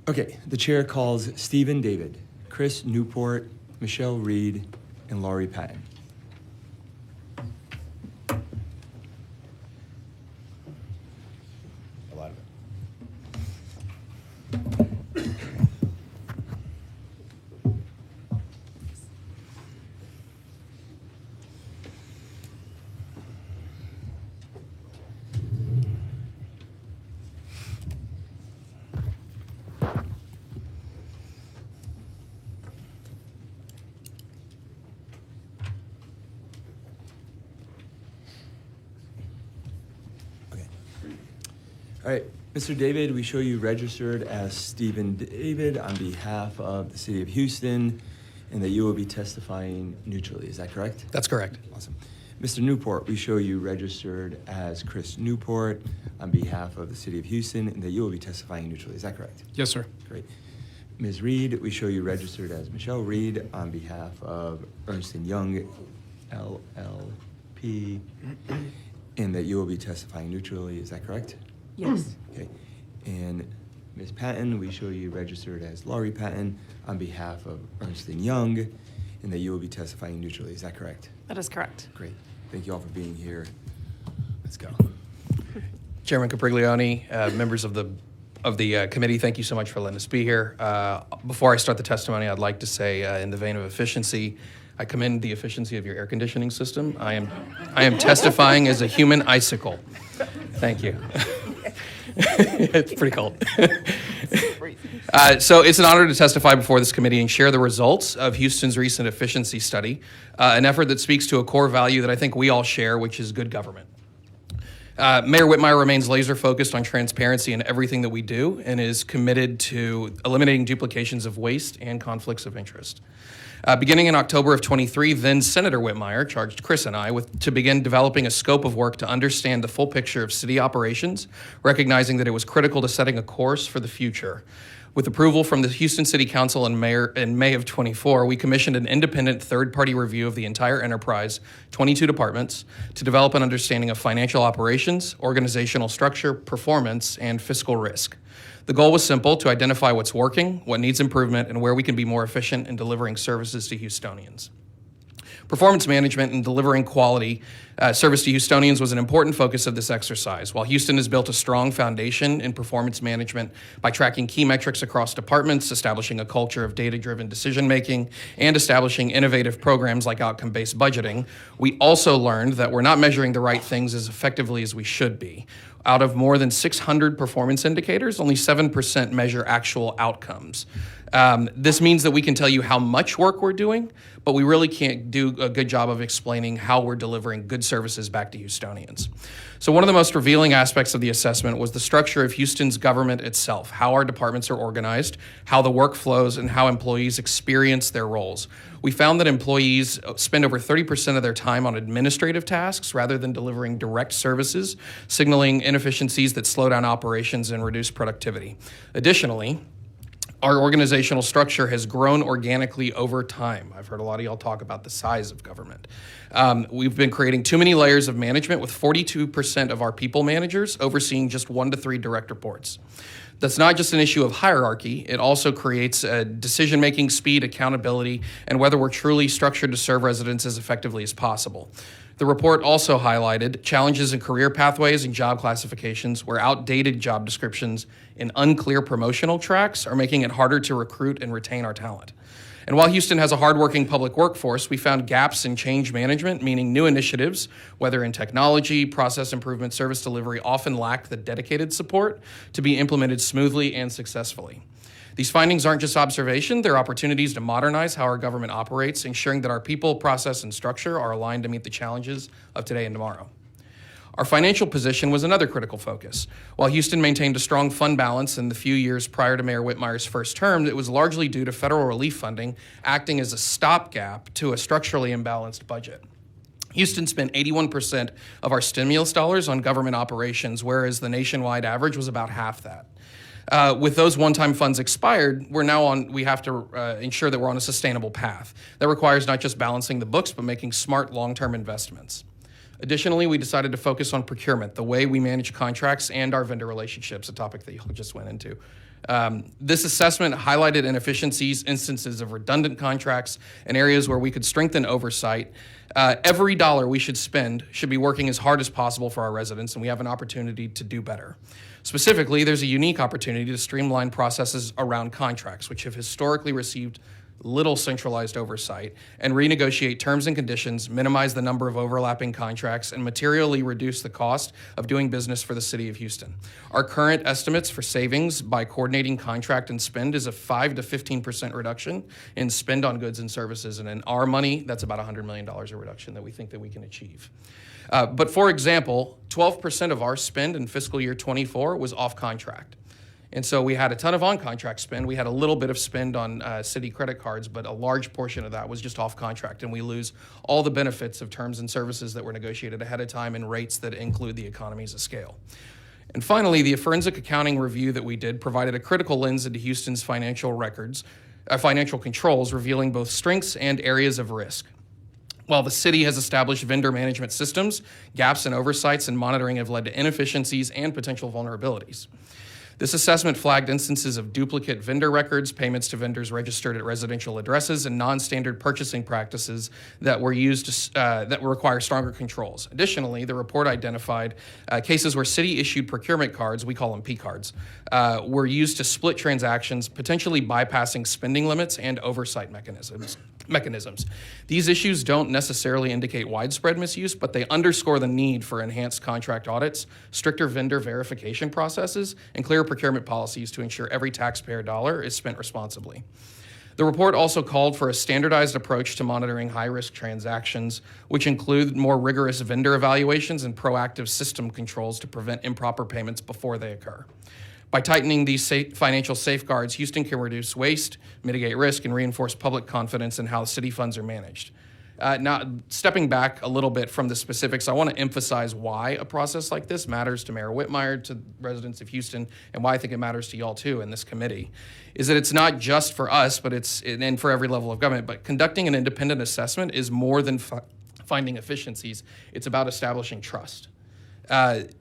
Okay, the chair calls Stephen David, Chris Newport, Michelle Reed, and Laurie Patton. A lot of it. All right, Mr. David, we show you registered as Stephen David on behalf of the City of Houston, and that you will be testifying neutrally. Is that correct? That's correct. Awesome. Mr. Newport, we show you registered as Chris Newport on behalf of the City of Houston, and that you will be testifying neutrally. Is that correct? Yes, sir. Great. Ms. Reed, we show you registered as Michelle Reed on behalf of Ernst & Young, LLP, and that you will be testifying neutrally. Is that correct? Yes. Okay. And Ms. Patton, we show you registered as Laurie Patton on behalf of Ernst & Young, and that you will be testifying neutrally. Is that correct? That is correct. Great. Thank you all for being here. Let's go. Chairman Capriglione, members of the committee, thank you so much for letting us be here. Before I start the testimony, I'd like to say, in the vein of efficiency, I commend the efficiency of your air conditioning system. I am testifying as a human icicle. Thank you. It's pretty cold. So it's an honor to testify before this committee and share the results of Houston's recent efficiency study, an effort that speaks to a core value that I think we all share, which is good government. Mayor Whitmire remains laser focused on transparency in everything that we do and is committed to eliminating duplications of waste and conflicts of interest. Beginning in October of 23, then Senator Whitmire charged Chris and I to begin developing a scope of work to understand the full picture of city operations, recognizing that it was critical to setting a course for the future. With approval from the Houston City Council in May of 24, we commissioned an independent third-party review of the entire enterprise, 22 departments, to develop an understanding of financial operations, organizational structure, performance, and fiscal risk. The goal was simple: to identify what's working, what needs improvement, and where we can be more efficient in delivering services to Houstonians. Performance management and delivering quality service to Houstonians was an important focus of this exercise. While Houston has built a strong foundation in performance management by tracking key metrics across departments, establishing a culture of data-driven decision-making, and establishing innovative programs like outcome-based budgeting, we also learned that we're not measuring the right things as effectively as we should be. Out of more than 600 performance indicators, only 7% measure actual outcomes. This means that we can tell you how much work we're doing, but we really can't do a good job of explaining how we're delivering good services back to Houstonians. So one of the most revealing aspects of the assessment was the structure of Houston's government itself, how our departments are organized, how the work flows, and how employees experience their roles. We found that employees spend over 30% of their time on administrative tasks rather than delivering direct services, signaling inefficiencies that slow down operations and reduce productivity. Additionally, our organizational structure has grown organically over time. I've heard a lot of y'all talk about the size of government. We've been creating too many layers of management, with 42% of our people managers overseeing just 1 to 3 direct reports. That's not just an issue of hierarchy, it also creates decision-making, speed, accountability, and whether we're truly structured to serve residents as effectively as possible. The report also highlighted challenges in career pathways and job classifications, where outdated job descriptions and unclear promotional tracks are making it harder to recruit and retain our talent. And while Houston has a hardworking public workforce, we found gaps in change management, meaning new initiatives, whether in technology, process improvement, service delivery, often lack the dedicated support to be implemented smoothly and successfully. These findings aren't just observation, they're opportunities to modernize how our government operates, ensuring that our people, process, and structure are aligned to meet the challenges of today and tomorrow. Our financial position was another critical focus. While Houston maintained a strong fund balance in the few years prior to Mayor Whitmire's first term, it was largely due to federal relief funding acting as a stopgap to a structurally imbalanced budget. Houston spent 81% of our stimulus dollars on government operations, whereas the nationwide average was about half that. With those one-time funds expired, we have to ensure that we're on a sustainable path. That requires not just balancing the books, but making smart long-term investments. Additionally, we decided to focus on procurement, the way we manage contracts and our vendor relationships, a topic that you just went into. This assessment highlighted inefficiencies, instances of redundant contracts, and areas where we could strengthen oversight. Every dollar we should spend should be working as hard as possible for our residents, and we have an opportunity to do better. Specifically, there's a unique opportunity to streamline processes around contracts, which have historically received little centralized oversight, and renegotiate terms and conditions, minimize the number of overlapping contracts, and materially reduce the cost of doing business for the City of Houston. Our current estimates for savings by coordinating contract and spend is a 5 to 15% reduction in spend on goods and services, and in our money, that's about $100 million of reduction that we think that we can achieve. But for example, 12% of our spend in fiscal year 24 was off contract. And so we had a ton of on-contract spend. We had a little bit of spend on city credit cards, but a large portion of that was just off-contract, and we lose all the benefits of terms and services that were negotiated ahead of time and rates that include the economies of scale. And finally, the forensic accounting review that we did provided a critical lens into Houston's financial records, financial controls, revealing both strengths and areas of risk. While the city has established vendor management systems, gaps in oversights and monitoring have led to inefficiencies and potential vulnerabilities. This assessment flagged instances of duplicate vendor records, payments to vendors registered at residential addresses, and non-standard purchasing practices that were used that require stronger controls. Additionally, the report identified cases where city-issued procurement cards, we call them P cards, were used to split transactions, potentially bypassing spending limits and oversight mechanisms. These issues don't necessarily indicate widespread misuse, but they underscore the need for enhanced contract audits, stricter vendor verification processes, and clear procurement policies to ensure every taxpayer dollar is spent responsibly. The report also called for a standardized approach to monitoring high-risk transactions, which include more rigorous vendor evaluations and proactive system controls to prevent improper payments before they occur. By tightening these financial safeguards, Houston can reduce waste, mitigate risk, and reinforce public confidence in how city funds are managed. Now, stepping back a little bit from the specifics, I want to emphasize why a process like this matters to Mayor Whitmire, to residents of Houston, and why I think it matters to y'all too in this committee, is that it's not just for us, but and for every level of government, but conducting an independent assessment is more than finding efficiencies. It's about establishing trust.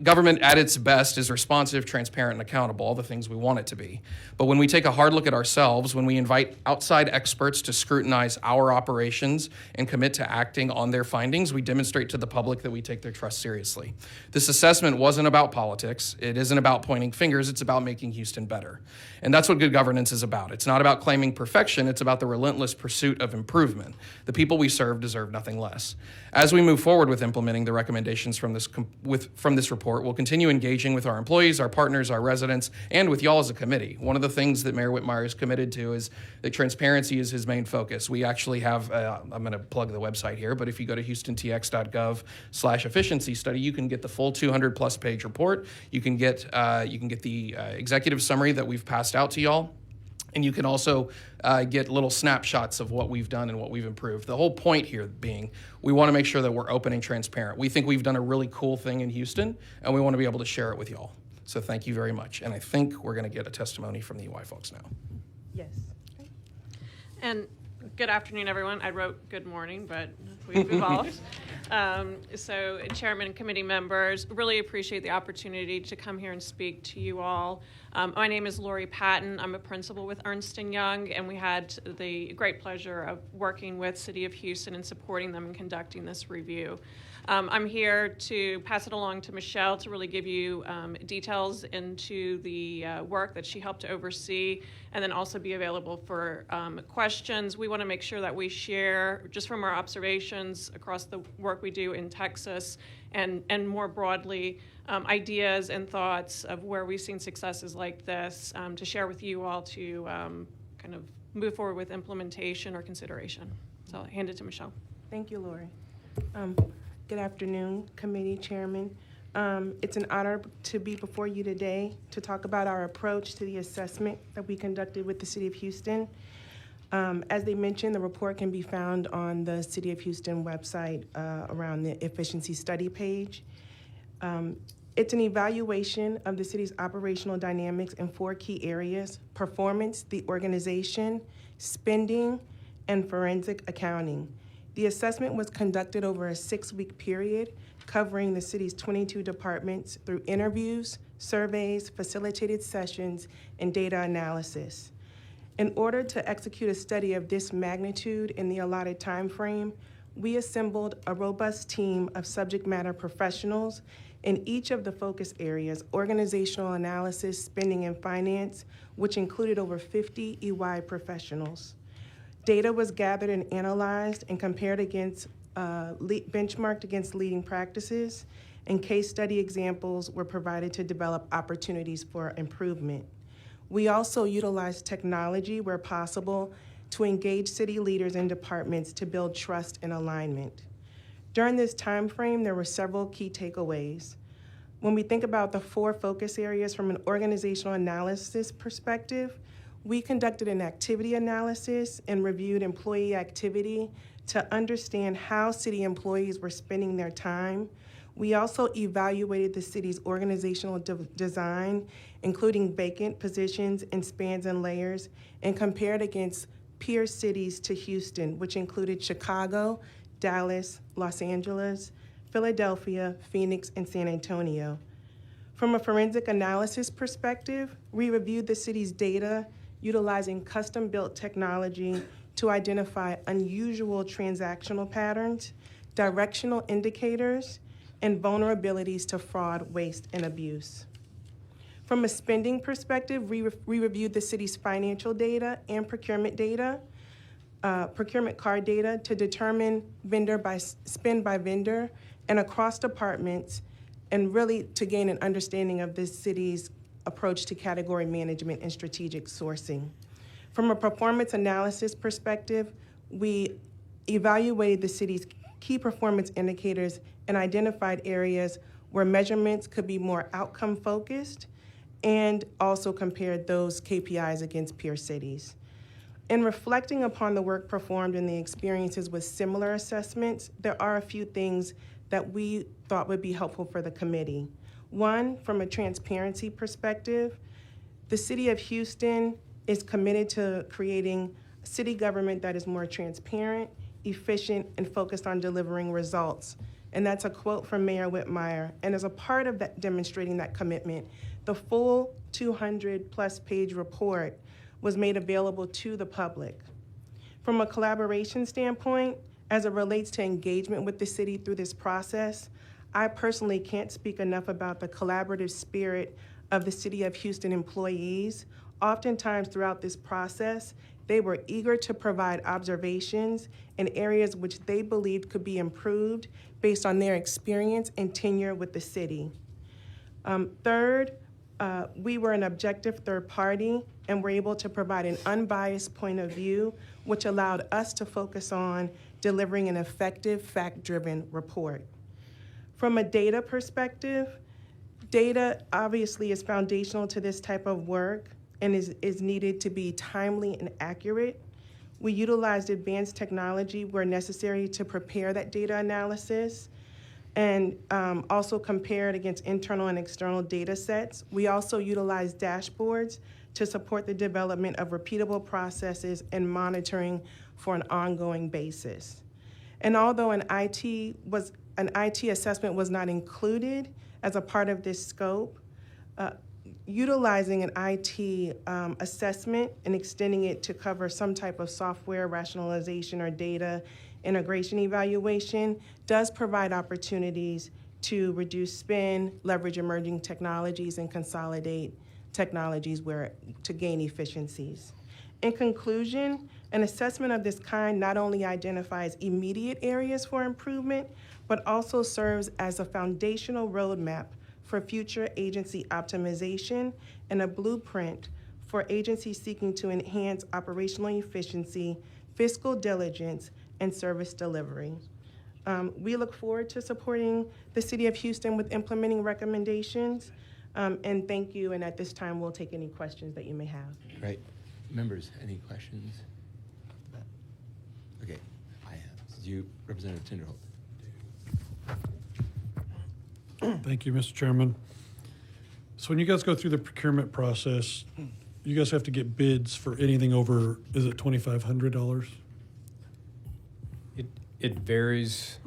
Government at its best is responsive, transparent, and accountable, all the things we want it to be. But when we take a hard look at ourselves, when we invite outside experts to scrutinize our operations and commit to acting on their findings, we demonstrate to the public that we take their trust seriously. This assessment wasn't about politics. It isn't about pointing fingers. It's about making Houston better. And that's what good governance is about. It's not about claiming perfection. It's about the relentless pursuit of improvement. The people we serve deserve nothing less. As we move forward with implementing the recommendations from this report, we'll continue engaging with our employees, our partners, our residents, and with y'all as a committee. One of the things that Mayor Whitmire is committed to is that transparency is his main focus. We actually have, I'm going to plug the website here, but if you go to houstontx.gov/efficiency study, you can get the full 200-plus page report. You can get the executive summary that we've passed out to y'all. And you can also get little snapshots of what we've done and what we've improved. The whole point here being we want to make sure that we're open and transparent. We think we've done a really cool thing in Houston, and we want to be able to share it with y'all. So thank you very much. And I think we're going to get a testimony from the UI folks now. Yes. And good afternoon, everyone. I wrote good morning, but we've evolved. So chairman and committee members, really appreciate the opportunity to come here and speak to you all. My name is Lori Patton. I'm a principal with Ernst & Young, and we had the great pleasure of working with City of Houston and supporting them in conducting this review. I'm here to pass it along to Michelle to really give you details into the work that she helped to oversee, and then also be available for questions. We want to make sure that we share, just from our observations across the work we do in Texas, and more broadly, ideas and thoughts of where we've seen successes like this to share with you all to kind of move forward with implementation or consideration. So I'll hand it to Michelle. Thank you, Lori. Good afternoon, committee chairman. It's an honor to be before you today to talk about our approach to the assessment that we conducted with the City of Houston. As they mentioned, the report can be found on the City of Houston website around the efficiency study page. It's an evaluation of the city's operational dynamics in 4 key areas: performance, the organization, spending, and forensic accounting. The assessment was conducted over a 6-week period, covering the city's 22 departments through interviews, surveys, facilitated sessions, and data analysis. In order to execute a study of this magnitude in the allotted time frame, we assembled a robust team of subject matter professionals in each of the focus areas: organizational analysis, spending, and finance, which included over 50 EY professionals. Data was gathered and analyzed and compared against, benchmarked against leading practices, and case study examples were provided to develop opportunities for improvement. We also utilized technology where possible to engage city leaders and departments to build trust and alignment. During this time frame, there were several key takeaways. When we think about the 4 focus areas from an organizational analysis perspective, we conducted an activity analysis and reviewed employee activity to understand how city employees were spending their time. We also evaluated the city's organizational design, including vacant positions and spans and layers, and compared against peer cities to Houston, which included Chicago, Dallas, Los Angeles, Philadelphia, Phoenix, and San Antonio. From a forensic analysis perspective, we reviewed the city's data utilizing custom-built technology to identify unusual transactional patterns, directional indicators, and vulnerabilities to fraud, waste, and abuse. From a spending perspective, we reviewed the city's financial data and procurement data, procurement card data to determine spend by vendor and across departments, and really to gain an understanding of this city's approach to category management and strategic sourcing. From a performance analysis perspective, we evaluated the city's key performance indicators and identified areas where measurements could be more outcome-focused, and also compared those KPIs against peer cities. In reflecting upon the work performed and the experiences with similar assessments, there are a few things that we thought would be helpful for the committee. One, from a transparency perspective, the City of Houston is committed to creating a city government that is more transparent, efficient, and focused on delivering results. And that's a quote from Mayor Whitmire. And as a part of that, demonstrating that commitment, the full 200-plus page report was made available to the public. From a collaboration standpoint, as it relates to engagement with the city through this process, I personally can't speak enough about the collaborative spirit of the City of Houston employees. Oftentimes throughout this process, they were eager to provide observations in areas which they believed could be improved based on their experience and tenure with the city. Third, we were an objective third party and were able to provide an unbiased point of view, which allowed us to focus on delivering an effective, fact-driven report. From a data perspective, data obviously is foundational to this type of work and is needed to be timely and accurate. We utilized advanced technology where necessary to prepare that data analysis, and also compared against internal and external data sets. We also utilized dashboards to support the development of repeatable processes and monitoring for an ongoing basis. And although an IT assessment was not included as a part of this scope, utilizing an IT assessment and extending it to cover some type of software rationalization or data integration evaluation does provide opportunities to reduce spend, leverage emerging technologies, and consolidate technologies to gain efficiencies. In conclusion, an assessment of this kind not only identifies immediate areas for improvement, but also serves as a foundational roadmap for future agency optimization and a blueprint for agencies seeking to enhance operational efficiency, fiscal diligence, and service delivery. We look forward to supporting the City of Houston with implementing recommendations, and thank you, and at this time we'll take any questions that you may have. Great. Members, any questions? Okay, I have. Did you, Representative Tinderholt? Thank you, Mr. Chairman. So when you guys go through the procurement process, you guys have to get bids for anything over, is it $2,500? It varies,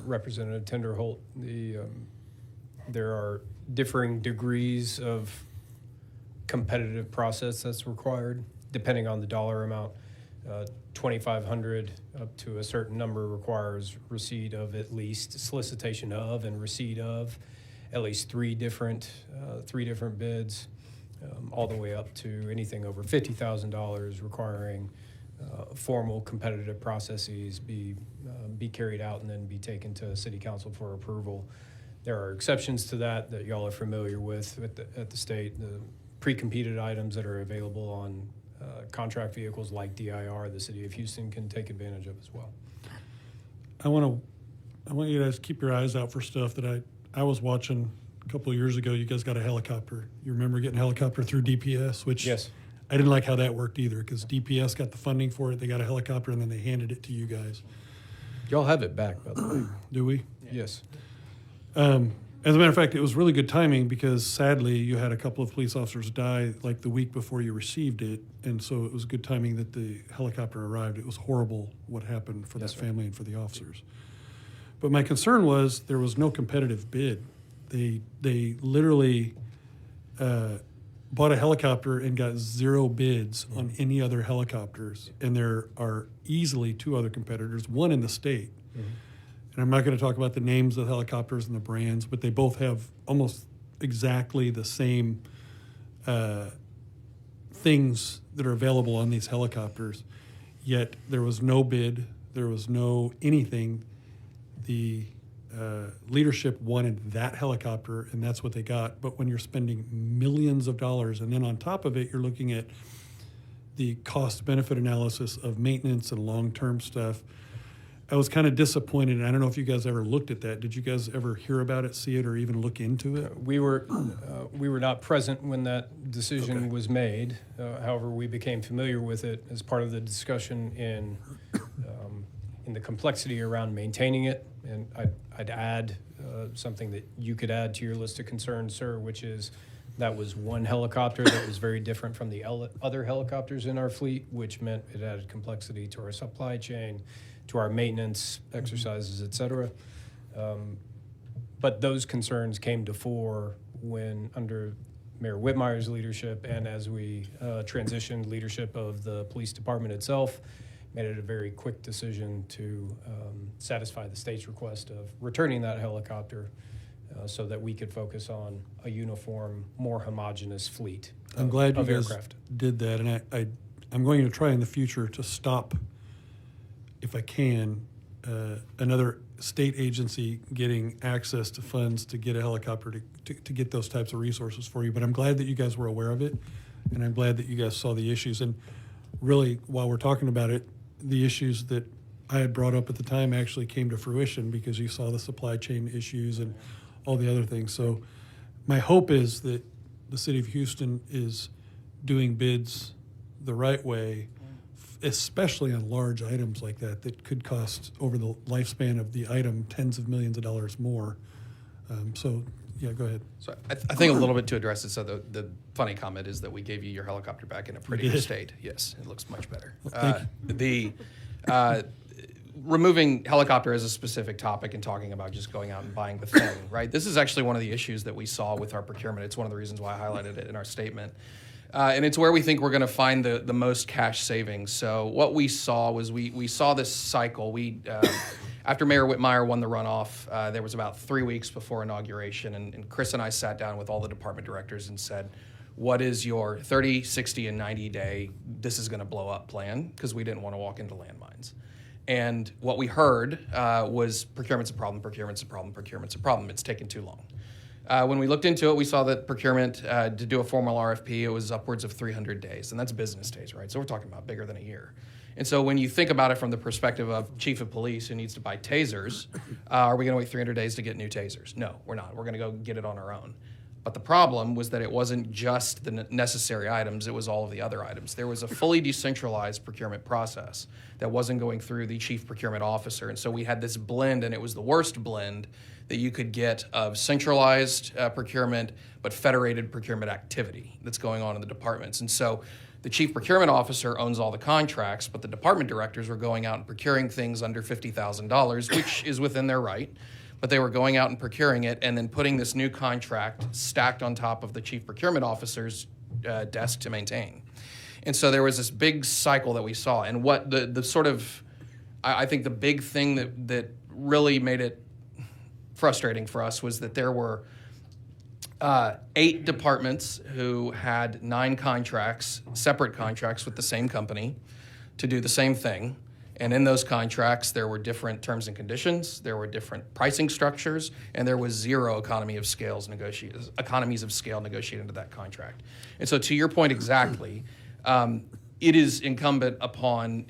Representative Tinderholt. There are differing degrees of competitive process that's required, depending on the dollar amount. 2,500 up to a certain number requires receipt of at least solicitation of and receipt of at least three different bids, all the way up to anything over $50,000 requiring formal competitive processes be carried out and then be taken to City Council for approval. There are exceptions to that y'all are familiar with at the state. The pre-competed items that are available on contract vehicles like DIR, the City of Houston can take advantage of as well. I want you guys to keep your eyes out for stuff that I was watching a couple of years ago. You guys got a helicopter. You remember getting a helicopter through DPS, which Yes. I didn't like how that worked either, because DPS got the funding for it. They got a helicopter, and then they handed it to you guys. Y'all have it back, by the way. Do we? Yes. As a matter of fact, it was really good timing because sadly you had a couple of police officers die like the week before you received it, and so it was good timing that the helicopter arrived. It was horrible what happened for that family and for the officers. But my concern was there was no competitive bid. They literally bought a helicopter and got 0 bids on any other helicopters, and there are easily 2 other competitors, one in the state. And I'm not going to talk about the names of the helicopters and the brands, but they both have almost exactly the same things that are available on these helicopters. Yet there was no bid, there was no anything. The leadership wanted that helicopter, and that's what they got. But when you're spending millions of dollars, and then on top of it, you're looking at the cost-benefit analysis of maintenance and long-term stuff, I was kind of disappointed, and I don't know if you guys ever looked at that. Did you guys ever hear about it, see it, or even look into it? We were not present when that decision was made. However, we became familiar with it as part of the discussion in the complexity around maintaining it. And I'd add something that you could add to your list of concerns, sir, which is that was one helicopter that was very different from the other helicopters in our fleet, which meant it added complexity to our supply chain, to our maintenance exercises, et cetera. But those concerns came to fore when, under Mayor Whitmire's leadership, and as we transitioned leadership of the police department itself, made it a very quick decision to satisfy the state's request of returning that helicopter so that we could focus on a uniform, more homogeneous fleet I'm glad you of guys aircraft. did that, and I'm going to try in the future to stop, if I can, another state agency getting access to funds to get a helicopter to get those types of resources for you. But I'm glad that you guys were aware of it, and I'm glad that you guys saw the issues. And really, while we're talking about it, the issues that I had brought up at the time actually came to fruition because you saw the supply chain issues and all the other things. So my hope is that the City of Houston is doing bids the right way, especially on large items like that could cost over the lifespan of the item tens of millions of dollars more. So, yeah, go ahead. So I think a little bit to address it. So the funny comment is that we gave you your helicopter back in a prettier did. state. Yes, it looks much better. Well, thank Removing helicopter as a specific topic and talking about just going out and buying the thing, right? This is actually one of the issues that we saw with our procurement. It's one of the reasons why I highlighted it in our statement. And it's where we think we're going to find the most cash savings. So what we saw was we saw this cycle. After Mayor Whitmire won the runoff, there was about 3 weeks before inauguration, and Chris and I sat down with all the department directors and said, what is your 30, 60, and 90-day, this is going to blow up plan? Because we didn't want to walk into landmines. And what we heard was procurement's a problem, procurement's a problem, procurement's a problem. It's taken too long. When we looked into it, we saw that procurement, to do a formal RFP, it was upwards of 300 days, and that's business days, right? So we're talking about bigger than a year. And so when you think about it from the perspective of chief of police who needs to buy tasers, are we going to wait 300 days to get new tasers? No, we're not. We're going to go get it on our own. But the problem was that it wasn't just the necessary items, it was all of the other items. There was a fully decentralized procurement process that wasn't going through the chief procurement officer. And so we had this blend, and it was the worst blend that you could get of centralized procurement, but federated procurement activity that's going on in the departments. And so the chief procurement officer owns all the contracts, but the department directors were going out and procuring things under $50,000, which is within their right. but they were going out and procuring it and then putting this new contract stacked on top of the chief procurement officer's desk to maintain. And so there was this big cycle that we saw. And what the sort of, I think the big thing that really made it frustrating for us was that there were 8 departments who had 9 contracts, separate contracts with the same company to do the same thing. And in those contracts, there were different terms and conditions, there were different pricing structures, and there was zero economies of scale negotiated into that contract. And so to your point exactly, it is incumbent upon,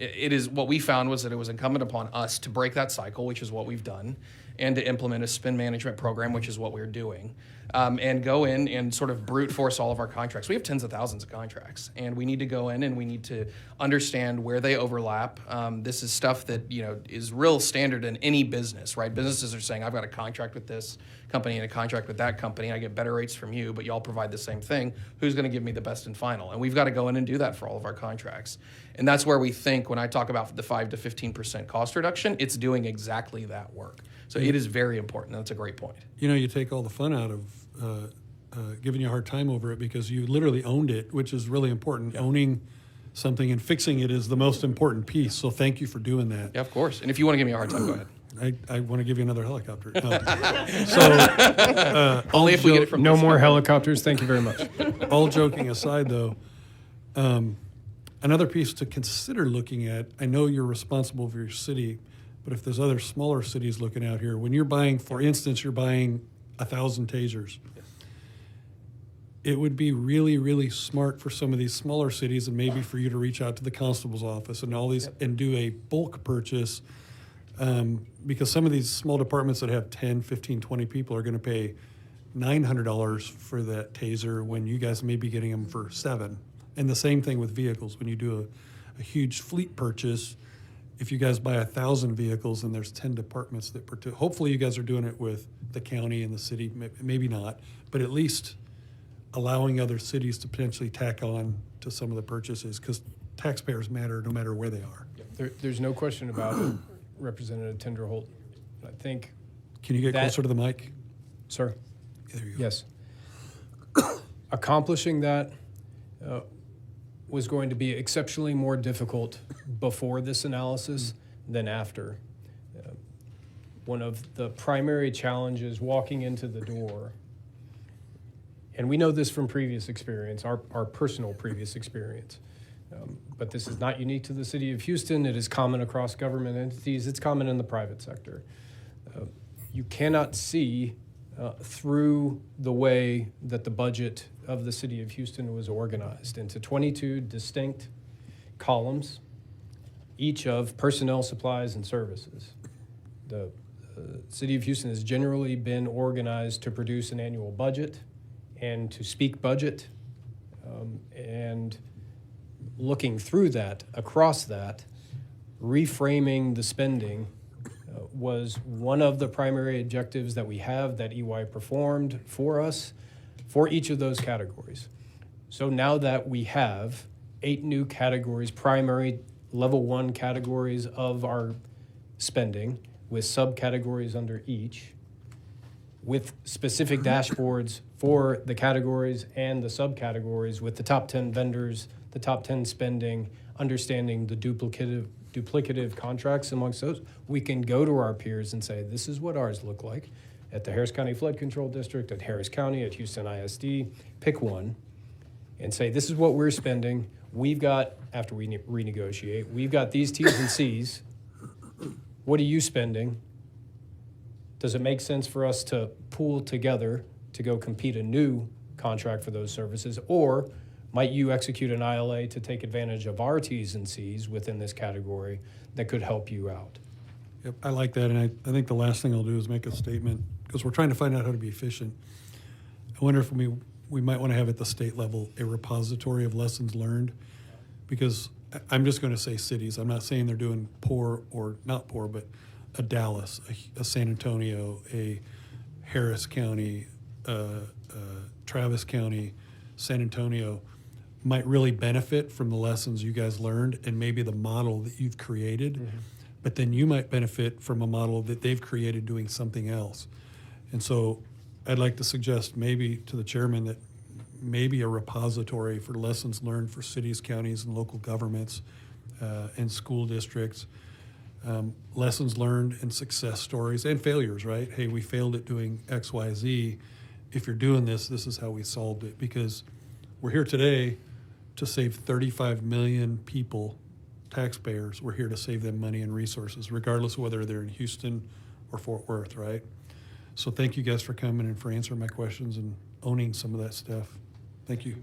what we found was that it was incumbent upon us to break that cycle, which is what we've done, and to implement a spend management program, which is what we're doing, and go in and sort of brute force all of our contracts. We have tens of thousands of contracts, and we need to go in and we need to understand where they overlap. This is stuff that is real standard in any business, right? Businesses are saying, I've got a contract with this company and a contract with that company. I get better rates from you, but y'all provide the same thing. Who's going to give me the best and final? And we've got to go in and do that for all of our contracts. And that's where we think, when I talk about the 5 to 15% cost reduction, it's doing exactly that work. So it is very important. That's a great point. You take all the fun out of giving you a hard time over it because you literally owned it, which is really important. Yeah. Owning something and fixing it is the most important piece. So thank you for doing that. Yeah, of course. And if you want to give me a hard time, go ahead. I want to give you another helicopter. No. Only if we get it from no more helicopters. Thank you very much. All joking aside, though, another piece to consider looking at, I know you're responsible for your city, but if there's other smaller cities looking out here, when you're buying, for instance, you're buying 1,000 tasers, it would be really, really smart for some of these smaller cities and maybe for you to reach out to the constable's office and all these and do a bulk purchase. Because some of these small departments that have 10, 15, 20 people are going to pay $900 for that taser when you guys may be getting them for $7. And the same thing with vehicles. When you do a huge fleet purchase, if you guys buy 1,000 vehicles and there's 10 departments that hopefully you guys are doing it with the county and the city, maybe not, but at least allowing other cities to potentially tack on to some of the purchases because taxpayers matter no matter where they are. There's no question about it. Representative Tenderholt. I think. Can you get closer to the mic? Sir. There you go. Yes. Accomplishing that was going to be exceptionally more difficult before this analysis than after. One of the primary challenges walking into the door, and we know this from previous experience, our personal previous experience, but this is not unique to the city of Houston. It is common across government entities. It's common in the private sector. You cannot see through the way that the budget of the city of Houston was organized into 22 distinct columns, each of personnel, supplies, and services. The city of Houston has generally been organized to produce an annual budget and to speak budget, and looking through that, across that, reframing the spending was one of the primary objectives that we have that EY performed for us for each of those categories. So now that we have 8 new categories, primary level 1 categories of our spending with subcategories under each, with specific dashboards for the categories and the subcategories with the top 10 vendors, the top 10 spending, understanding the duplicative contracts amongst those, we can go to our peers and say, this is what ours look like at the Harris County Flood Control District, at Harris County, at Houston ISD, pick one, and say, this is what we're spending. We've got, after we renegotiate, we've got these T's and C's. What are you spending? Does it make sense for us to pool together to go compete a new contract for those services? Or might you execute an ILA to take advantage of our T's and C's within this category that could help you out? Yep, I like that, and I think the last thing I'll do is make a statement, because we're trying to find out how to be efficient. I wonder if we might want to have at the state level a repository of lessons learned, because I'm just going to say cities. I'm not saying they're doing poor or not poor, but a Dallas, a San Antonio, a Harris County, Travis County, San Antonio might really benefit from the lessons you guys learned and maybe the model that you've created. but then you might benefit from a model that they've created doing something else. And so I'd like to suggest maybe to the chairman that maybe a repository for lessons learned for cities, counties, and local governments and school districts, lessons learned and success stories and failures, right? Hey, we failed at doing X, Y, Z. If you're doing this, this is how we solved it. Because we're here today to save 35 million people, taxpayers. We're here to save them money and resources, regardless of whether they're in Houston or Fort Worth, right? So thank you guys for coming and for answering my questions and owning some of that stuff. Thank you.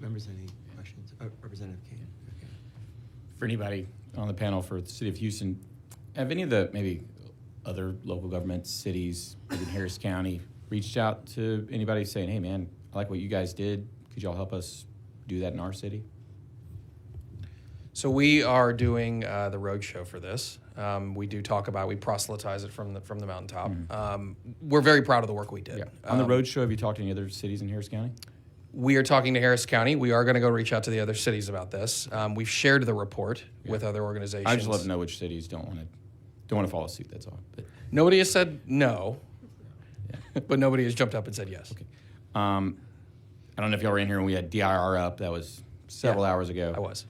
Members, any questions? Representative Kane. Okay. For anybody on the panel for the city of Houston, have any of the maybe other local governments, cities, maybe in Harris County, reached out to anybody saying, hey man, I like what you guys did. Could y'all help us do that in our city? So we are doing the road show for this. We do talk about, we proselytize it from the mountaintop. We're very proud of the work we did. Yeah. On the road show, have you talked to any other cities in Harris County? We are talking to Harris County. We are going to go reach out to the other cities about this. We've shared the report with other organizations. I just love to know which cities don't want to follow suit. That's all. But, Nobody has said no, but nobody has jumped up and said yes. okay. I don't know if y'all were in here when we had DIR up. That was several hours ago. I was.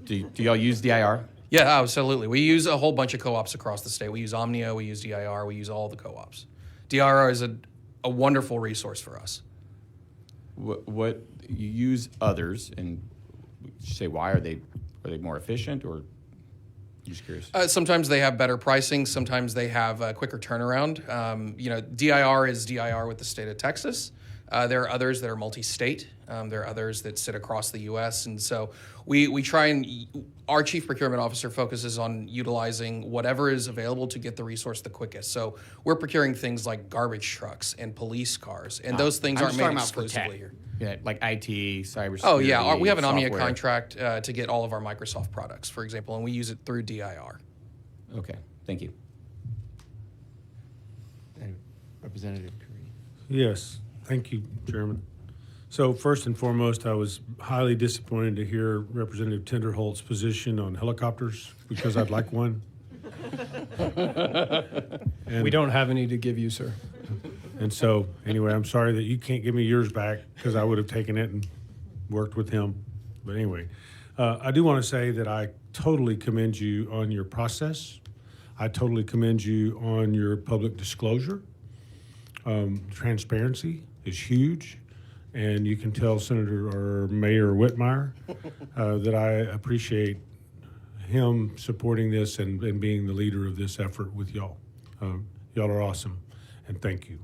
Do y'all use DIR? Yeah, absolutely. We use a whole bunch of co-ops across the state. We use Omnia, we use DIR, we use all the co-ops. DIR is a wonderful resource for us. What you use others, and say why are they more efficient, or I'm just curious? Sometimes they have better pricing. Sometimes they have a quicker turnaround. DIR is DIR with the state of Texas. There are others that are multi-state. There are others that sit across the U.S. And so we try and our chief procurement officer focuses on utilizing whatever is available to get the resource the quickest. So we're procuring things like garbage trucks and police cars, and those things I'm aren't just made talking about for exclusively tech. here. Yeah, like IT, cybersecurity. Oh yeah, we have an Omnia software. contract to get all of our Microsoft products, for example, and we use it through DIR. Okay, thank you. And Representative Curry. Yes, thank you, Chairman. So first and foremost, I was highly disappointed to hear Representative Tenderholt's position on helicopters because I'd like one. We don't have any to give you, sir. And so, anyway, I'm sorry that you can't give me yours back because I would have taken it and worked with him. But anyway, I do want to say that I totally commend you on your process. I totally commend you on your public disclosure. Transparency is huge. And you can tell Senator or Mayor Whitmire that I appreciate him supporting this and being the leader of this effort with y'all. Y'all are awesome, and thank you.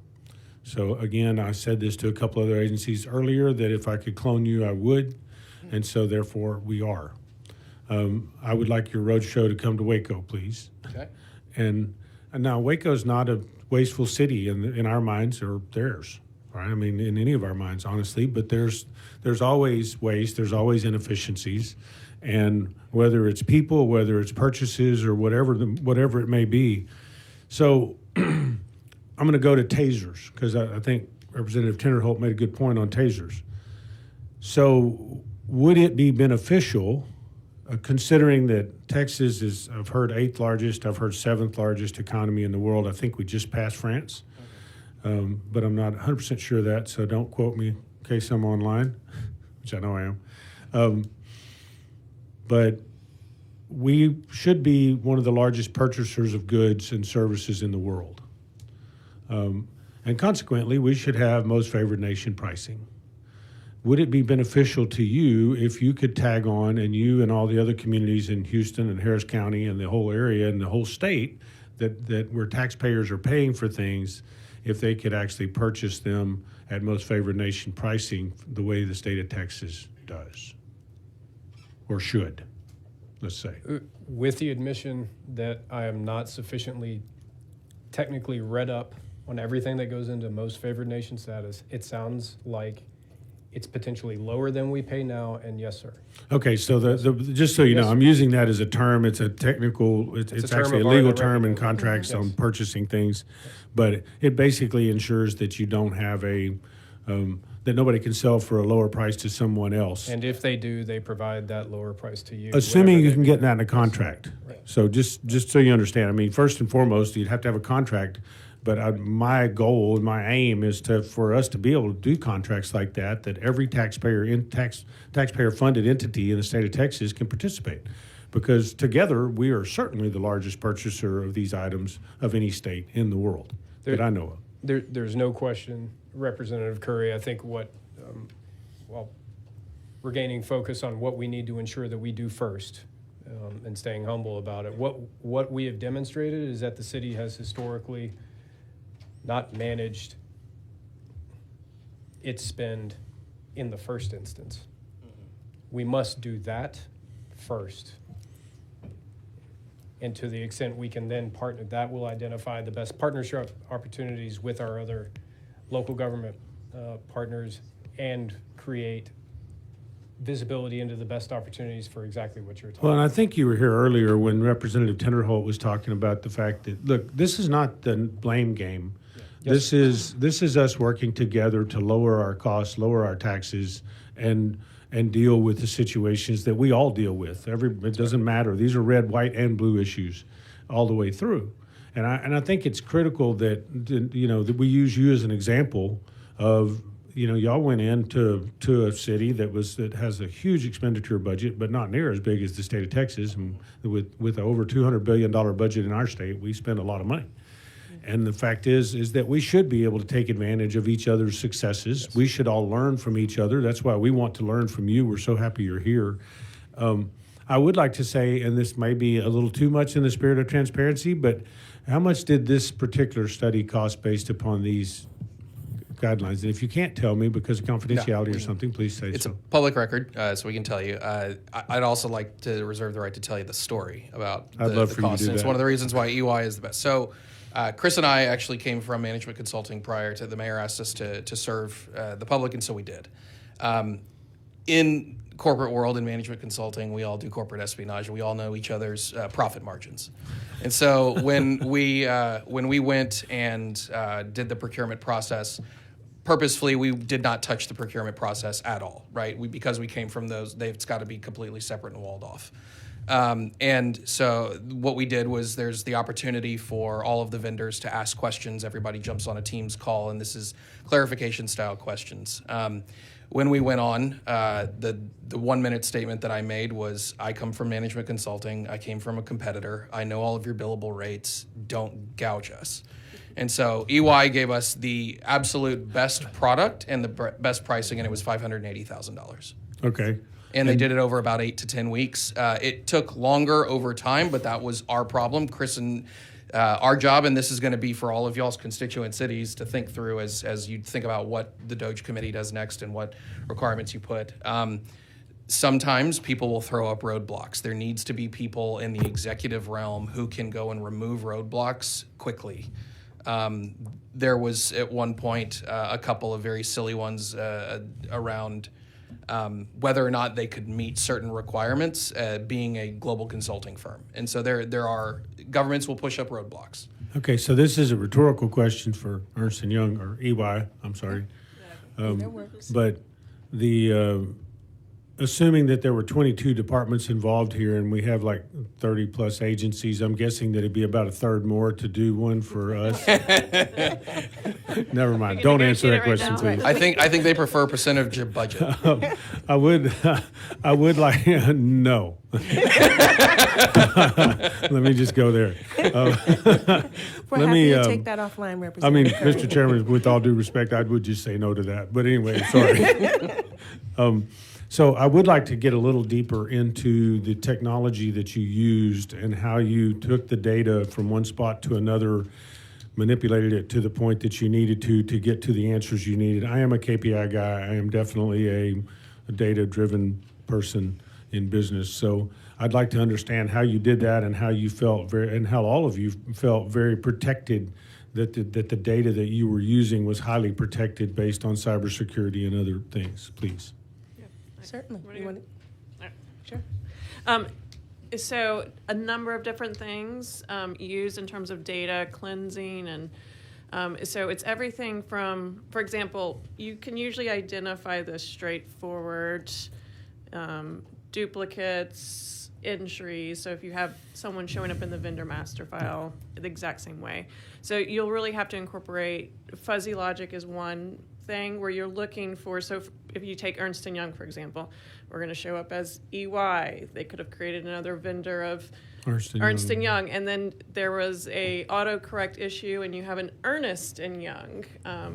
So again, I said this to a couple other agencies earlier that if I could clone you, I would, and so therefore we are. I would like your roadshow to come to Waco, please. Okay. And now Waco's not a wasteful city in our minds or theirs. Right? I mean, in any of our minds, honestly, but there's always waste, there's always inefficiencies, and whether it's people, whether it's purchases, or whatever it may be. So I'm going to go to tasers because I think Representative Tenderholt made a good point on tasers. So would it be beneficial, considering that Texas is, I've heard 8th largest, I've heard 7th largest economy in the world. I think we just passed France. But I'm not 100% sure of that, so don't quote me in case I'm online, which I know I am. But we should be one of the largest purchasers of goods and services in the world. And consequently, we should have most favored nation pricing. Would it be beneficial to you if you could tag on, and you and all the other communities in Houston and Harris County and the whole area and the whole state that where taxpayers are paying for things, if they could actually purchase them at most favored nation pricing the way the state of Texas does, or should, let's say. With the admission that I am not sufficiently technically read up on everything that goes into most favored nation status, it sounds like it's potentially lower than we pay now, and yes, sir. Okay, so just so you know, Yes. I'm using that as a term. It's a technical, it's a term actually a of art legal and term in revenue. contracts on Yes. purchasing things, but it basically ensures that you don't have they that nobody can sell for a lower price to someone else. And if they do, they provide that lower price to you. Assuming whatever you they can do. get that in a contract. So just so you understand, I mean, first and foremost, you'd have to have a contract. But my goal and my aim is for us to be able to do contracts like that every taxpayer funded entity in the state of Texas can participate. Because together, we are certainly the largest purchaser of these items of any state in the world that I know of. There's no question, Representative Curry. I think while regaining focus on what we need to ensure that we do first, and staying humble about it, what we have demonstrated is that the city has historically not managed its spend in the first instance. We must do that first. And to the extent we can then partner, that will identify the best partnership opportunities with our other local government partners and create visibility into the best opportunities for exactly what you're talking Well, and about. I think you were here earlier when Representative Tenderholt was talking about the fact that, look, this is not the blame game. Yes. This is us working together to lower our costs, lower our taxes, and deal with the situations that we all deal with. It doesn't matter. These are red, white, and blue issues all the way through. And I think it's critical that that we use you as an example of, y'all went into a city that has a huge expenditure budget, but not near as big as the state of Texas. And with over $200 billion budget in our state, we spend a lot of money. And the fact is that we should be able to take advantage of each other's successes. Yes. We should all learn from each other. That's why we want to learn from you. We're so happy you're here. I would like to say, and this may be a little too much in the spirit of transparency, but how much did this particular study cost based upon these guidelines? And if you can't tell me because of confidentiality or something, please say It's so. a public record, so we can tell you. I'd also like to reserve the right to tell you the story about I'd love for you to cost. do And it's that. one of the reasons why EY is the best. So Chris and I actually came from management consulting prior to the mayor asked us to serve the public, and so we did. In corporate world and management consulting, we all do corporate espionage. We all know each other's profit margins. And so when we went and did the procurement process, purposefully, we did not touch the procurement process at all, right? Because we came from those, it's got to be completely separate and walled off. And so what we did was there's the opportunity for all of the vendors to ask questions. Everybody jumps on a Teams call, and this is clarification style questions. When we went on, the 1 minute statement that I made was, I come from management consulting. I came from a competitor. I know all of your billable rates. Don't gouge us. And so EY gave us the absolute best product and the best pricing, and it was $580,000. Okay. And they did it over about 8 to 10 weeks. It took longer over time, but that was our problem. Chris and our job, and this is going to be for all of y'all's constituent cities to think through as you think about what the DOGE committee does next and what requirements you put. Sometimes people will throw up roadblocks. There needs to be people in the executive realm who can go and remove roadblocks quickly. There was at one point a couple of very silly ones around whether or not they could meet certain requirements being a global consulting firm. And so there are, governments will push up roadblocks. Okay, so this is a rhetorical question for Ernst & Young, or EY, I'm sorry. But assuming that there were 22 departments involved here and we have like 30 plus agencies, I'm guessing that it'd be about a third more to do one for us. Never mind. We can Don't answer that negotiate it question, right please. I think they prefer percentage of budget. I would like, no. Let me just go there. We're let happy me, to take that offline, I mean, Representative Curry. Mr. Chairman, with all due respect, I would just say no to that. But anyway, sorry. So I would like to get a little deeper into the technology that you used and how you took the data from one spot to another, manipulated it to the point that you needed to get to the answers you needed. I am a KPI guy. I am definitely a data-driven person in business. So I'd like to understand how you did that and how you felt and how all of you felt very protected that the data that you were using was highly protected based on cybersecurity and other things, please. Certainly. What do You you- want Sure. So a number of different things used in terms of data cleansing and So it's everything from, for example, you can usually identify the straightforward duplicates, entries. So if you have someone showing up in the vendor master file the exact same way. So you'll really have to incorporate fuzzy logic is one thing where you're looking for, so if you take Ernst & Young, for example, we're going to show up as EY. They could have created another vendor of Ernst & Young, and then there was a autocorrect issue, and you have an Earnest & Young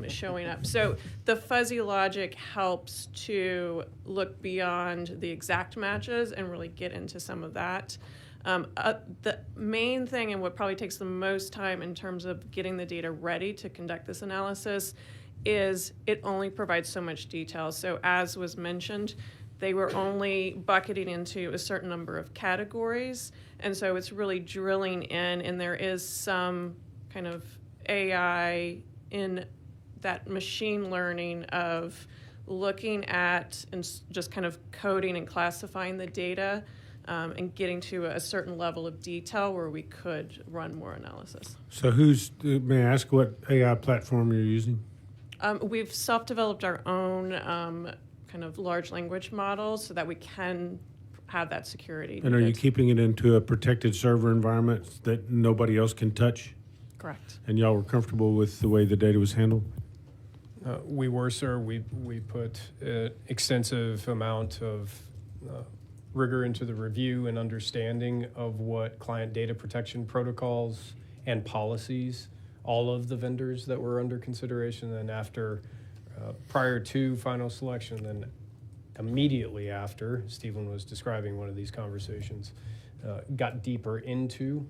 showing up. So the fuzzy logic helps to look beyond the exact matches and really get into some of that. The main thing, and what probably takes the most time in terms of getting the data ready to conduct this analysis, is it only provides so much detail. So as was mentioned, they were only bucketing into a certain number of categories, and so it's really drilling in, and there is some kind of AI in that machine learning of looking at and just kind of coding and classifying the data and getting to a certain level of detail where we could run more analysis. So may I ask what AI platform you're using? We've self-developed our own kind of large language models so that we can have that security. And are you keeping it into a protected server environment that nobody else can touch? Correct. And y'all were comfortable with the way the data was handled? We were, sir. We put an extensive amount of rigor into the review and understanding of what client data protection protocols and policies all of the vendors that were under consideration. And after, prior to final selection, then immediately after, Stephen was describing one of these conversations, got deeper into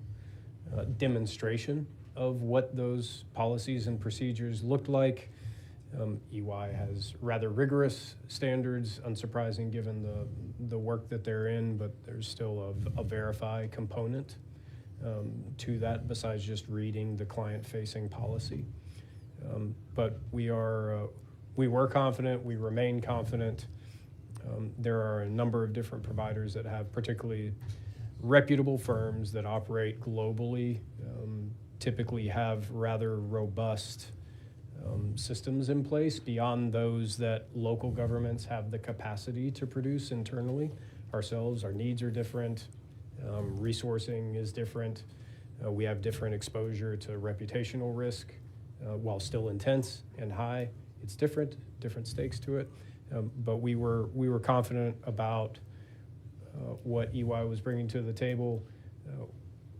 demonstration of what those policies and procedures looked like. EY has rather rigorous standards, unsurprising given the work that they're in, but there's still a verify component to that besides just reading the client-facing policy. But we were confident, we remain confident. There are a number of different providers that have particularly reputable firms that operate globally, typically have rather robust systems in place beyond those that local governments have the capacity to produce internally. Ourselves, our needs are different, resourcing is different. We have different exposure to reputational risk, while still intense and high. It's different stakes to it. But we were confident about what EY was bringing to the table.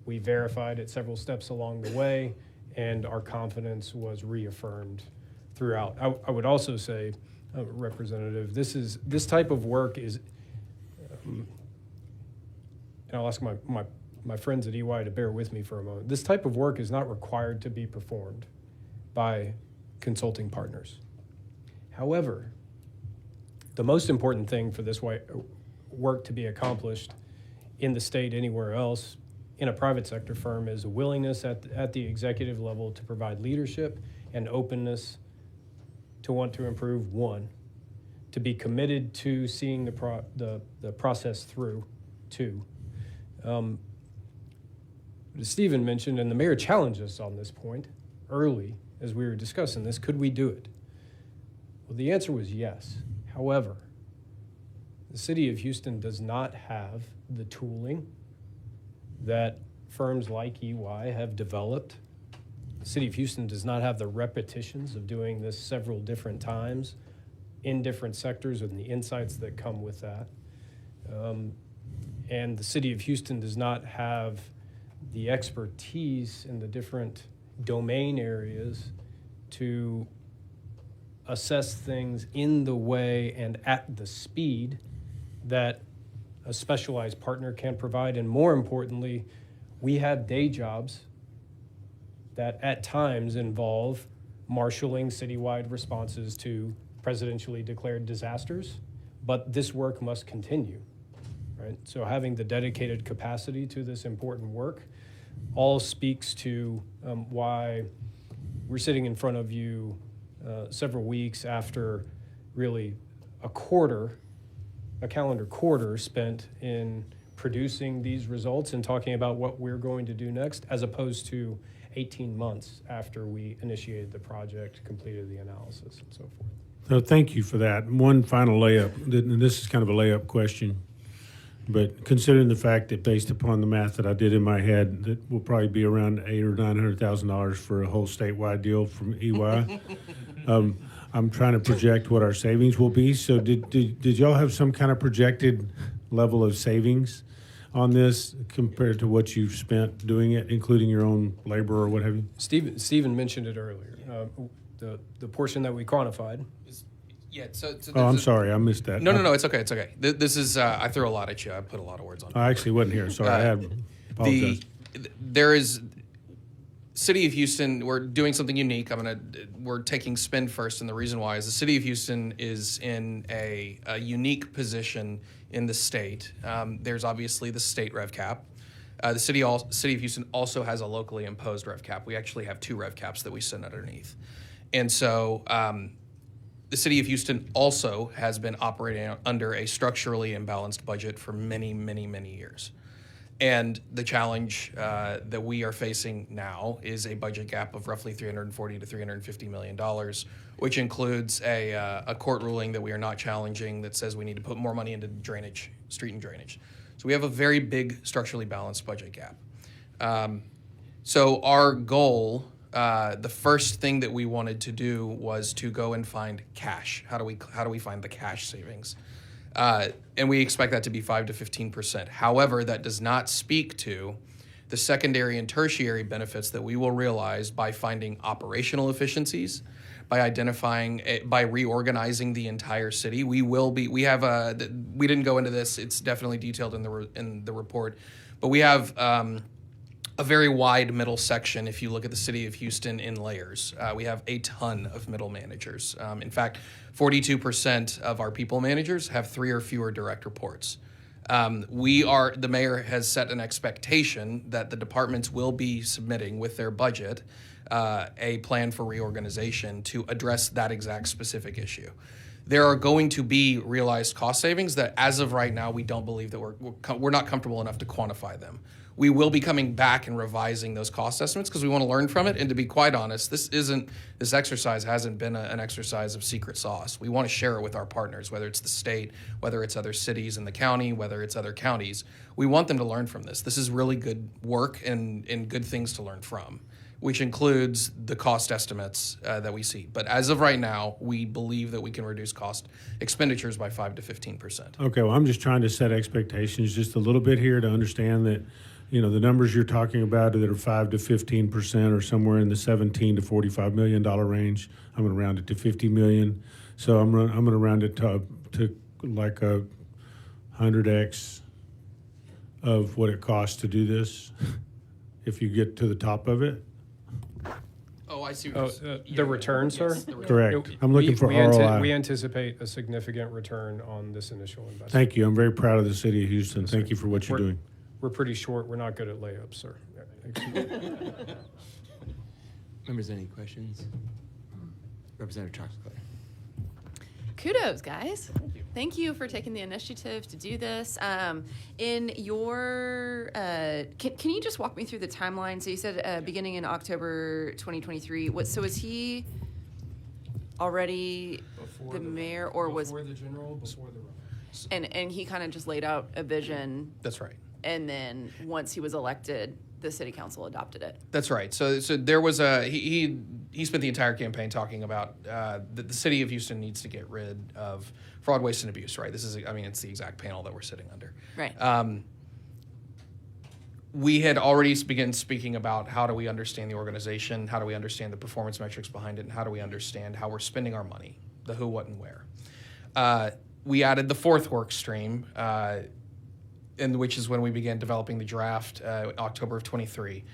We verified it several steps along the way, and our confidence was reaffirmed throughout. I would also say, Representative, this type of work is, and I'll ask my friends at EY to bear with me for a moment. This type of work is not required to be performed by consulting partners. However, the most important thing for this work to be accomplished in the state, anywhere else, in a private sector firm, is a willingness at the executive level to provide leadership and openness to want to improve, one, to be committed to seeing the process through, two. As Stephen mentioned, and the mayor challenged us on this point early as we were discussing this, could we do it? Well, the answer was yes. However, the city of Houston does not have the tooling that firms like EY have developed. The city of Houston does not have the repetitions of doing this several different times in different sectors and the insights that come with that. And the city of Houston does not have the expertise in the different domain areas to assess things in the way and at the speed that a specialized partner can provide. And more importantly, we have day jobs that at times involve marshaling citywide responses to presidentially declared disasters, but this work must continue, right? So having the dedicated capacity to this important work all speaks to why we're sitting in front of you several weeks after really a calendar quarter spent in producing these results and talking about what we're going to do next, as opposed to 18 months after we initiated the project, completed the analysis, and so forth. So thank you for that. One final layup, and this is kind of a layup question, but considering the fact that based upon the math that I did in my head, that will probably be around $800,000 or $900,000 for a whole statewide deal from EY. I'm trying to project what our savings will be. So did y'all have some kind of projected level of savings on this compared to what you've spent doing it, including your own labor or what have you? Stephen mentioned it earlier. The portion that we quantified. Yeah. So Oh, I'm sorry, I missed that. No. It's okay. It's okay. This is I threw a lot at you. I put a lot of words on. I actually wasn't here. Sorry, I had apologize. There is City of Houston. We're doing something unique. We're taking spend first, and the reason why is the City of Houston is in a unique position in the state. There's obviously the state rev cap. The City of Houston also has a locally imposed rev cap. We actually have 2 rev caps that we sit underneath, and so. The City of Houston also has been operating under a structurally imbalanced budget for many, many, many years. And the challenge that we are facing now is a budget gap of roughly $340 to $350 million, which includes a court ruling that we are not challenging that says we need to put more money into drainage, street and drainage. So we have a very big structurally balanced budget gap. So our goal, the first thing that we wanted to do was to go and find cash. How do we find the cash savings? And we expect that to be 5 to 15%. However, that does not speak to the secondary and tertiary benefits that we will realize by finding operational efficiencies, by identifying, by reorganizing the entire city. We didn't go into this. It's definitely detailed in the report, but we have a very wide middle section. If you look at the City of Houston in layers, we have a ton of middle managers. In fact, 42% of our people managers have 3 or fewer direct reports. The mayor has set an expectation that the departments will be submitting with their budget a plan for reorganization to address that exact specific issue. There are going to be realized cost savings that, as of right now, we don't believe that we're not comfortable enough to quantify them. We will be coming back and revising those cost estimates because we want to learn from it. And to be quite honest, this exercise hasn't been an exercise of secret sauce. We want to share it with our partners, whether it's the state, whether it's other cities in the county, whether it's other counties. We want them to learn from this. This is really good work and good things to learn from, which includes the cost estimates that we see. But as of right now, we believe that we can reduce expenditures by 5 to 15%. Okay, well, I'm just trying to set expectations just a little bit here to understand that, the numbers you're talking about that are 5 to 15% or somewhere in the $17 to $45 million range. I'm going to round it to $50 million. So I'm going to round it to like a 100x of what it costs to do this if you get to the top of it. Oh, I see. The return, sir? Yes, the return. Correct. I'm looking for ROI. We anticipate a significant return on this initial investment. Thank you. I'm very proud of the City of Houston. Thank you for what you're doing. We're pretty short. We're not good at layups, sir. Members, any questions? Representative Chocolate. Kudos, guys. Thank you for taking the initiative to do this. In your, can you just walk me through the timeline? So you said beginning in October 2023. So is he already the mayor, or was before the general, before the runoff? And he kind of just laid out a vision, That's right. and then once he was elected, the city council adopted it. That's right. So there was he spent the entire campaign talking about that the City of Houston needs to get rid of fraud, waste, and abuse. Right. It's the exact panel that we're sitting under. Right. We had already begun speaking about how do we understand the organization, how do we understand the performance metrics behind it, and how do we understand how we're spending our money, the who, what, and where. We added the 4th work stream, which is when we began developing the draft, October of 23,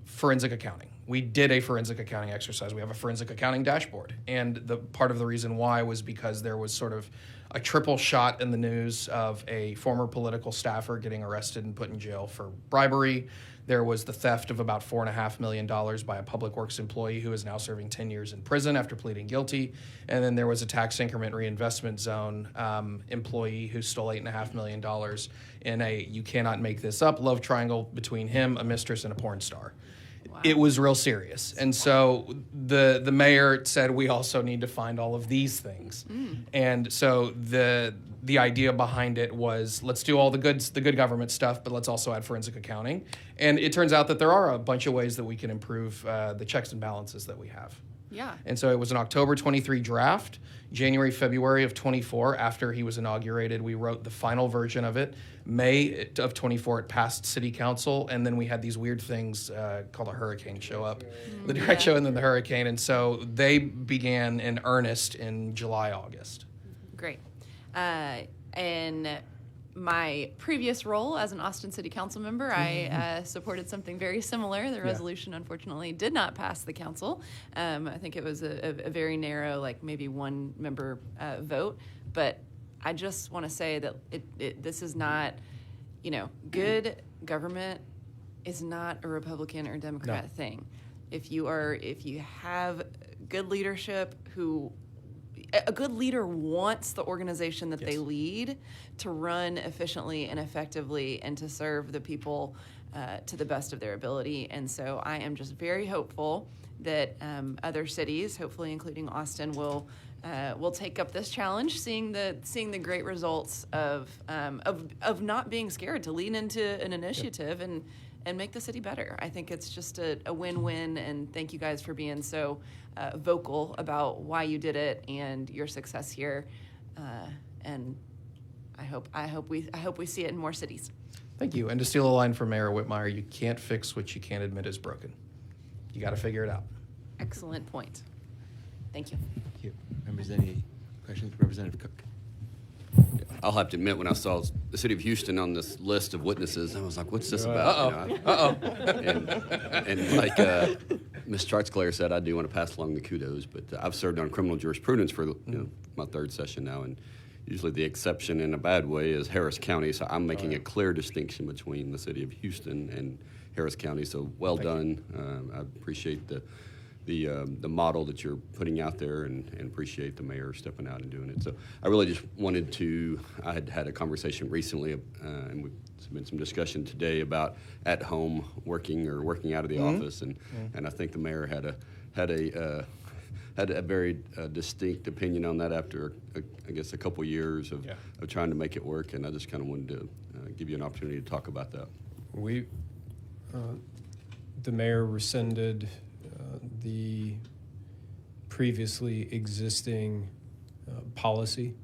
forensic accounting. We did a forensic accounting exercise. We have a forensic accounting dashboard. And the part of the reason why was because there was sort of a triple shot in the news of a former political staffer getting arrested and put in jail for bribery. There was the theft of about $4.5 million by a public works employee who is now serving 10 years in prison after pleading guilty. And then there was a tax increment reinvestment zone employee who stole $8.5 million in a, you cannot make this up, love triangle between him, a mistress, and a porn star. it was real serious. And so the mayor said, we also need to find all of these things. And so the idea behind it was, let's do all the good government stuff, but let's also add forensic accounting. And it turns out that there are a bunch of ways that we can improve the checks and balances that we have. Yeah. And so it was an October 23 draft. January, February of 24, after he was inaugurated, we wrote the final version of it. May of 24, it passed city council, and then we had these weird things called a hurricane show up. The derecho and then the hurricane. And so they began in earnest in July, August. Great. In my previous role as an Austin City Council member, I supported something very similar. The resolution, unfortunately, did not pass the council. I think it was a very narrow, like maybe one member vote. But I just want to say that this is not, good government is not a Republican or Democrat thing. If you have good leadership a good leader wants the organization that they lead to run efficiently and effectively and to serve the people to the best of their ability. And so I am just very hopeful that other cities, hopefully including Austin, will take up this challenge, seeing the great results of not being scared to lean into an initiative and make the city better. I think it's just a win-win, and thank you guys for being so vocal about why you did it and your success here. And I hope we see it in more cities. Thank you. And to steal a line from Mayor Whitmire, you can't fix what you can't admit is broken. You got to figure it out. Excellent point. Thank you. Thank you. Members, any questions? Representative Cook. I'll have to admit, when I saw the city of Houston on this list of witnesses, I was like, what's this about? And like Ms. Charts-Claire said, I do want to pass along the kudos, but I've served on criminal jurisprudence for my third session now, and usually the exception in a bad way is Harris County, so I'm making a clear distinction between the city of Houston and Harris County, so well done. I appreciate the model that you're putting out there, and appreciate the mayor stepping out and doing it. So I really just wanted to, I had a conversation recently, and there's been some discussion today about at home working or working out of the office, and I think the mayor had a very distinct opinion on that after, I guess, a couple years of trying to make it work, and I just kind of wanted to give you an opportunity to talk about that. The mayor rescinded the previously existing policy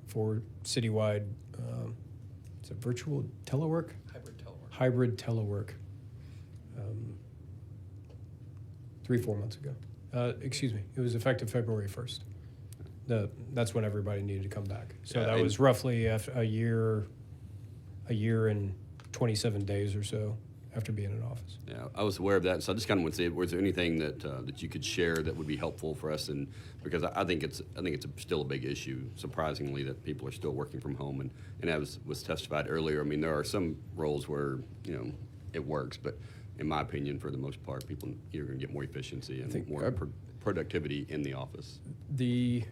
for citywide, is it virtual telework? Hybrid telework. 3-4 months ago. Excuse me, it was effective February 1st. That's when everybody needed to come back. So that was roughly a year and 27 days or so after being in office. Yeah, I was aware of that, so I just kind of want to say, was there anything that you could share that would be helpful for us? And because I think it's still a big issue, surprisingly, that people are still working from home. And as was testified earlier, I mean, there are some roles where it works, but in my opinion, for the most part, people are going to get more efficiency and more productivity in the office. The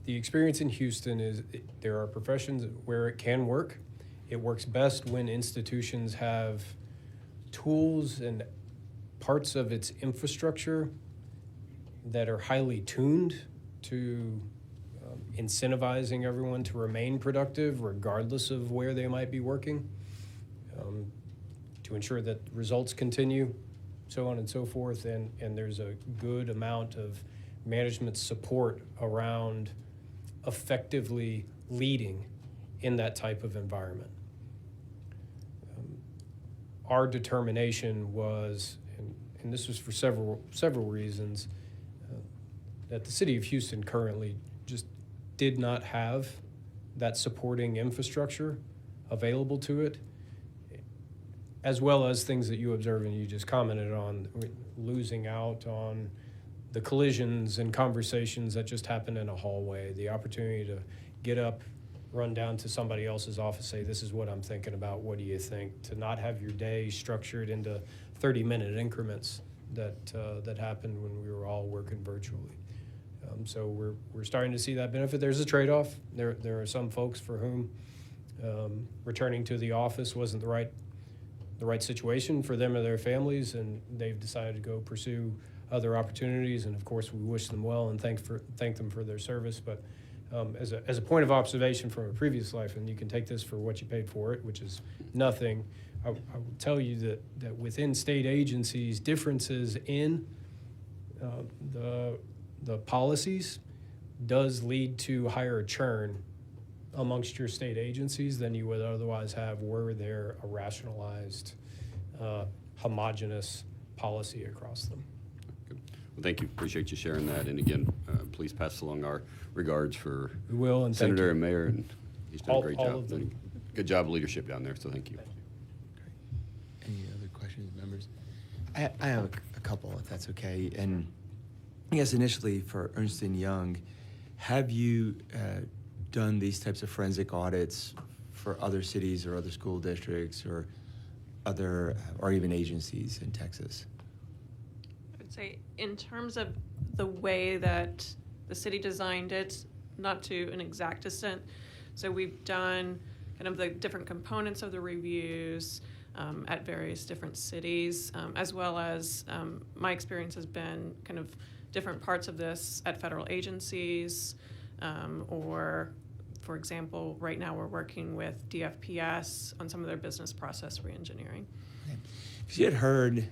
experience in Houston is there are professions where it can work. It works best when institutions have tools and parts of its infrastructure that are highly tuned to incentivizing everyone to remain productive regardless of where they might be working, to ensure that results continue, so on and so forth, and there's a good amount of management support around effectively leading in that type of environment. Our determination was, and this was for several reasons, that the city of Houston currently just did not have that supporting infrastructure available to it, as well as things that you observed and you just commented on, losing out on the collisions and conversations that just happen in a hallway, the opportunity to get up, run down to somebody else's office, say, this is what I'm thinking about, what do you think? To not have your day structured into 30-minute increments that happened when we were all working virtually. So we're starting to see that benefit. There's a trade-off. There are some folks for whom returning to the office wasn't the right the right situation for them and their families, and they've decided to go pursue other opportunities. And of course, we wish them well and thank them for their service. But as a point of observation from a previous life, and you can take this for what you paid for it, which is nothing, I will tell you that within state agencies, differences in the policies does lead to higher churn amongst your state agencies than you would otherwise have were there a rationalized, homogeneous policy across them. Good. Well, thank you. Appreciate you sharing that. And again, please pass along our regards for We will, and thank Senator you. and Mayor, and he's done a great All job. of them. Good job of leadership down there, so thank you. Any other questions, members? I have a couple, if that's okay. And I guess initially for Ernst & Young, have you done these types of forensic audits for other cities or other school districts or or even agencies in Texas? I would say in terms of the way that the city designed it, not to an exact extent. So we've done kind of the different components of the reviews at various different cities, as well as my experience has been kind of different parts of this at federal agencies, or, for example, right now we're working with DFPS on some of their business process reengineering. Because you had heard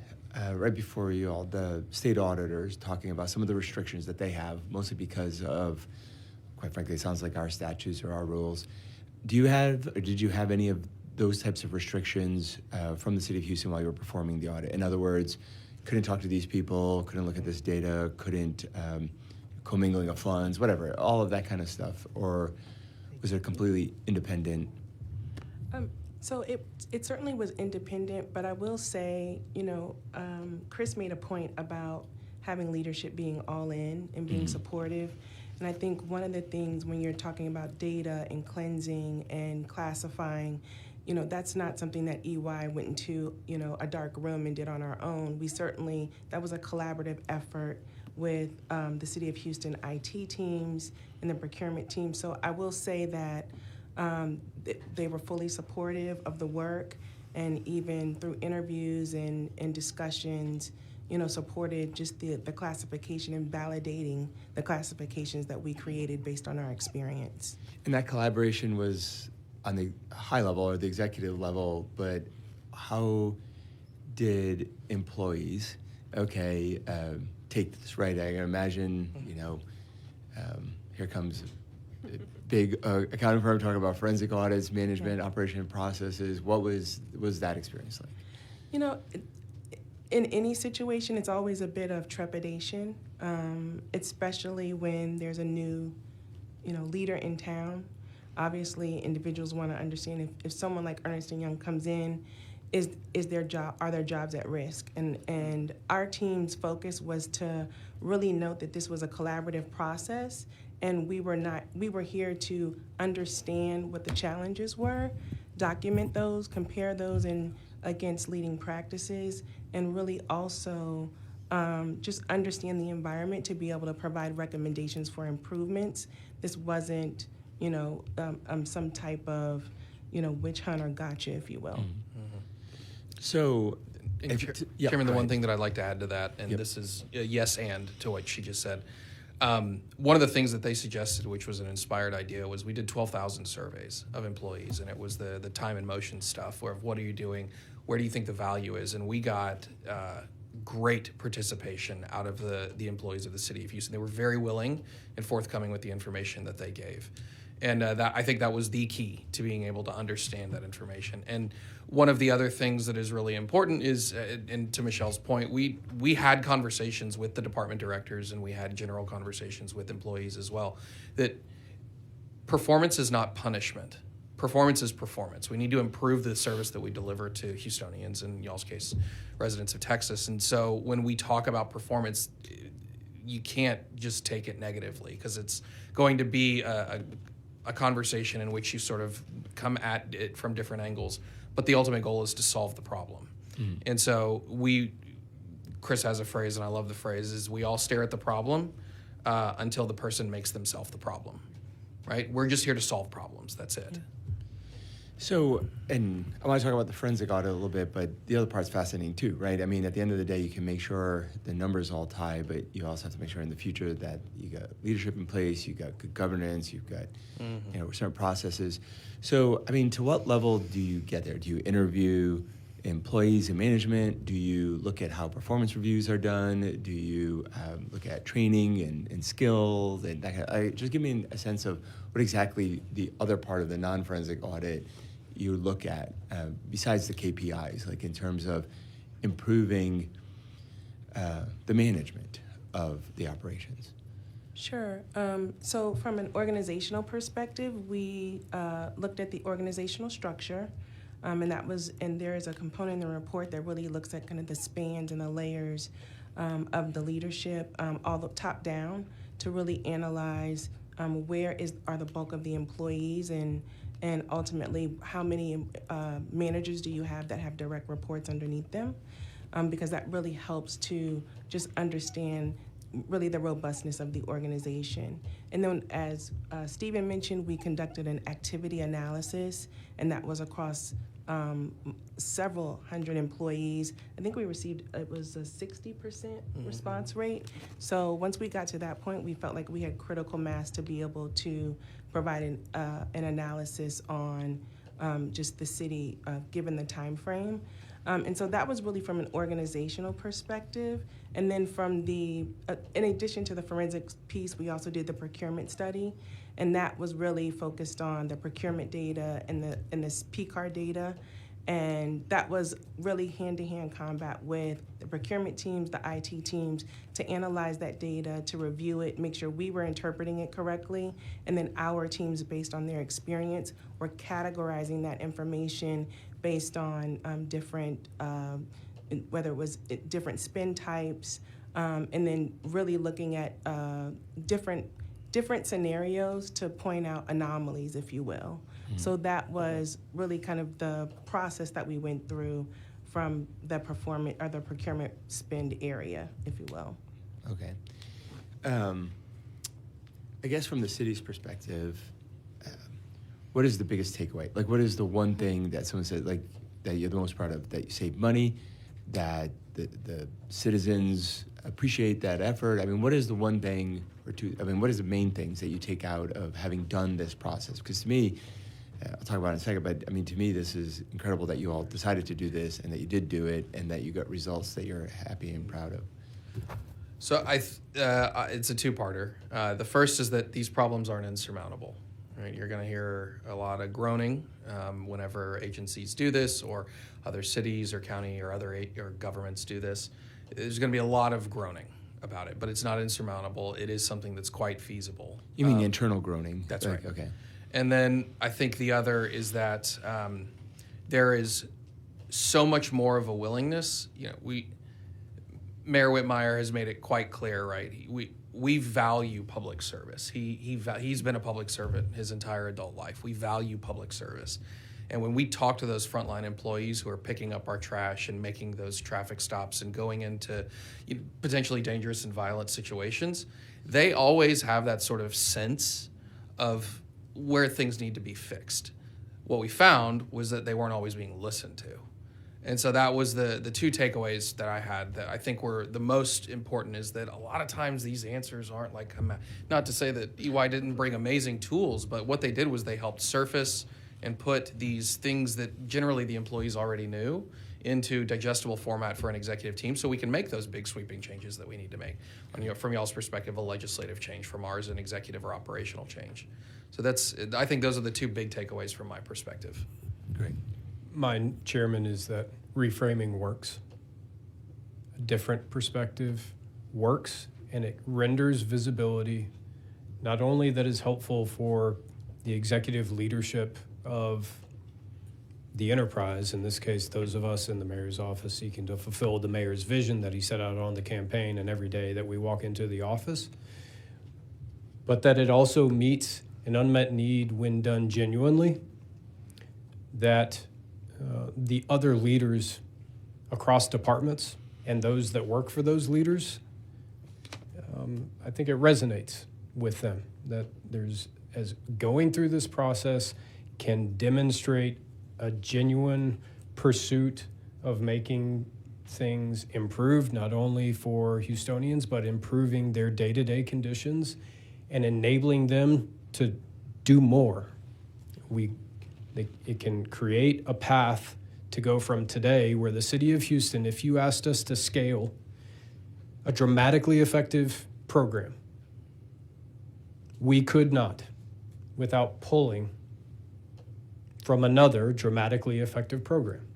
right before you all the state auditors talking about some of the restrictions that they have, mostly because of, quite frankly, it sounds like our statutes or our rules. Do you have, or did you have any of those types of restrictions from the city of Houston while you were performing the audit? In other words, couldn't talk to these people, couldn't look at this data, couldn't commingling of funds, whatever, all of that kind of stuff? Or was it completely independent? So it certainly was independent, but I will say, Chris made a point about having leadership being all in and being supportive. And I think one of the things when you're talking about data and cleansing and classifying, that's not something that EY went into, a dark room and did on our own. That was a collaborative effort with the City of Houston IT teams and the procurement team. So I will say that they were fully supportive of the work, and even through interviews and discussions, supported just the classification and validating the classifications that we created based on our experience. And that collaboration was on the high level or the executive level, but how did employees, take this, right? I can imagine, here comes a big accounting firm talking about forensic audits, management, operation processes. What was that experience like? In any situation, it's always a bit of trepidation, especially when there's a new, leader in town. Obviously, individuals want to understand if someone like Ernest & Young comes in, are their jobs at risk? And our team's focus was to really note that this was a collaborative process, and we were here to understand what the challenges were, document those, compare those against leading practices, and really also just understand the environment to be able to provide recommendations for improvements. This wasn't, some type of, witch hunt or gotcha, if you will. So, Chairman, the one thing that I'd like to add to that, and this is a yes and to what she just said. One of the things that they suggested, which was an inspired idea, was we did 12,000 surveys of employees, and it was the time and motion stuff, where what are you doing, where do you think the value is, and we got great participation out of the employees of the city of Houston. They were very willing and forthcoming with the information that they gave. And I think that was the key to being able to understand that information. And one of the other things that is really important is, and to Michelle's point, we had conversations with the department directors, and we had general conversations with employees as well, that performance is not punishment. Performance is performance. We need to improve the service that we deliver to Houstonians, in y'all's case, residents of Texas. And so when we talk about performance, you can't just take it negatively, because it's going to be a conversation in which you sort of come at it from different angles, but the ultimate goal is to solve the problem. And so Chris has a phrase, and I love the phrase, is we all stare at the problem until the person makes themselves the problem, right? We're just here to solve problems, that's it. So, and I want to talk about the forensic audit a little bit, but the other part's fascinating too, right? I mean, at the end of the day, you can make sure the numbers all tie, but you also have to make sure in the future that you got leadership in place, you got good governance, you've got certain processes. So, I mean, to what level do you get there? Do you interview employees and management? Do you look at how performance reviews are done? Do you look at training and skills and that kind of, just give me a sense of what exactly the other part of the non-forensic audit you look at besides the KPIs, like in terms of improving the management of the operations. Sure. So from an organizational perspective, we looked at the organizational structure, and there is a component in the report that really looks at kind of the spans and the layers of the leadership, all the top down, to really analyze where are the bulk of the employees and ultimately how many managers do you have that have direct reports underneath them, because that really helps to just understand really the robustness of the organization. And then as Stephen mentioned, we conducted an activity analysis, and that was across several hundred employees. I think we received, it was a 60% response rate. So once we got to that point, we felt like we had critical mass to be able to provide an analysis on just the city given the time frame. And so that was really from an organizational perspective. And then from the, in addition to the forensics piece, we also did the procurement study. And that was really focused on the procurement data and this P-card data. And that was really hand-to-hand combat with the procurement teams, the IT teams, to analyze that data, to review it, make sure we were interpreting it correctly, and then our teams, based on their experience, were categorizing that information based on different, whether it was different spend types, and then really looking at different scenarios to point out anomalies, if you will. So that was really kind of the process that we went through from the procurement spend area, if you will. Okay. I guess from the city's perspective, what is the biggest takeaway? Like, what is the one thing that someone said, like, that you're the most proud of? That you save money, that the citizens appreciate that effort? I mean, what is the one thing or two? I mean, what is the main things that you take out of having done this process? Because to me, I'll talk about it in a second, but I mean, to me, this is incredible that you all decided to do this and that you did do it and that you got results that you're happy and proud of. So it's a two-parter. The first is that these problems aren't insurmountable. Right? You're going to hear a lot of groaning whenever agencies do this, or other cities or county or other or governments do this. There's going to be a lot of groaning about it, but it's not insurmountable. It is something that's quite feasible. You mean internal groaning? That's like, right. Okay. And then I think the other is that there is so much more of a willingness. You know, Mayor Whitmire has made it quite clear, right? We value public service. He's been a public servant his entire adult life. We value public service. And when we talk to those frontline employees who are picking up our trash and making those traffic stops and going into potentially dangerous and violent situations, they always have that sort of sense of where things need to be fixed. What we found was that they weren't always being listened to. And so that was the two takeaways that I had that I think were the most important, is that a lot of times these answers aren't like, not to say that EY didn't bring amazing tools, but what they did was they helped surface and put these things that generally the employees already knew into digestible format for an executive team, so we can make those big sweeping changes that we need to make. From y'all's perspective, a legislative change; from ours, an executive or operational change. So I think those are the two big takeaways from my perspective. Great. Mine, Chairman, is that reframing works. A different perspective works, and it renders visibility, not only that is helpful for the executive leadership of the enterprise, in this case, those of us in the mayor's office seeking to fulfill the mayor's vision that he set out on the campaign and every day that we walk into the office, but that it also meets an unmet need when done genuinely, that the other leaders across departments and those that work for those leaders, I think it resonates with them, that there's, as going through this process can demonstrate a genuine pursuit of making things improved, not only for Houstonians, but improving their day-to-day conditions and enabling them to do more. It can create a path to go from today, where the city of Houston, if you asked us to scale a dramatically effective program, we could not without pulling from another dramatically effective program.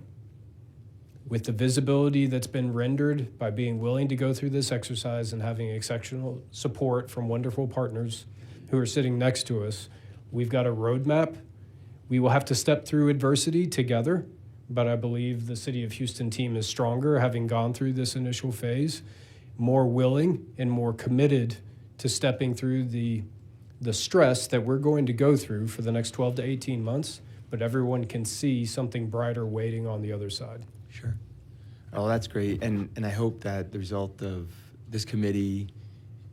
With the visibility that's been rendered by being willing to go through this exercise and having exceptional support from wonderful partners who are sitting next to us, we've got a roadmap. We will have to step through adversity together, but I believe the City of Houston team is stronger, having gone through this initial phase, more willing and more committed to stepping through the stress that we're going to go through for the next 12 to 18 months, but everyone can see something brighter waiting on the other side. Sure. Oh, that's great. And I hope that the result of this committee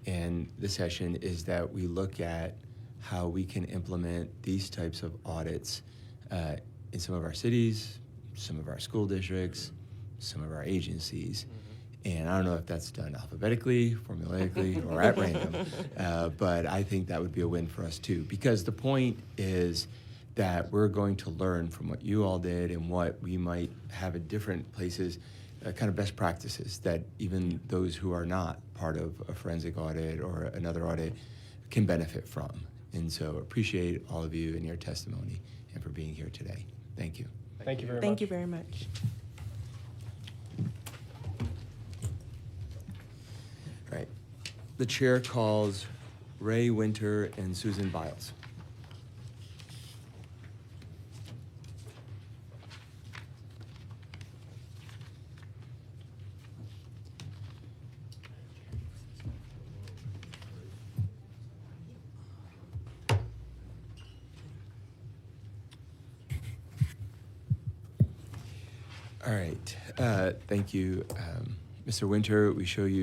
and this session is that we look at how we can implement these types of audits in some of our cities, some of our school districts, some of our agencies. And I don't know if that's done alphabetically, formulaically, or at random, but I think that would be a win for us too, because the point is that we're going to learn from what you all did and what we might have in different places, kind of best practices that even those who are not part of a forensic audit or another audit can benefit from. And so appreciate all of you and your testimony and for being here today. Thank you. Thank you very much. Thank you very much. All right. The chair calls Ray Winter and Susan Biles. All right. Thank you, Mr. Winter. We show you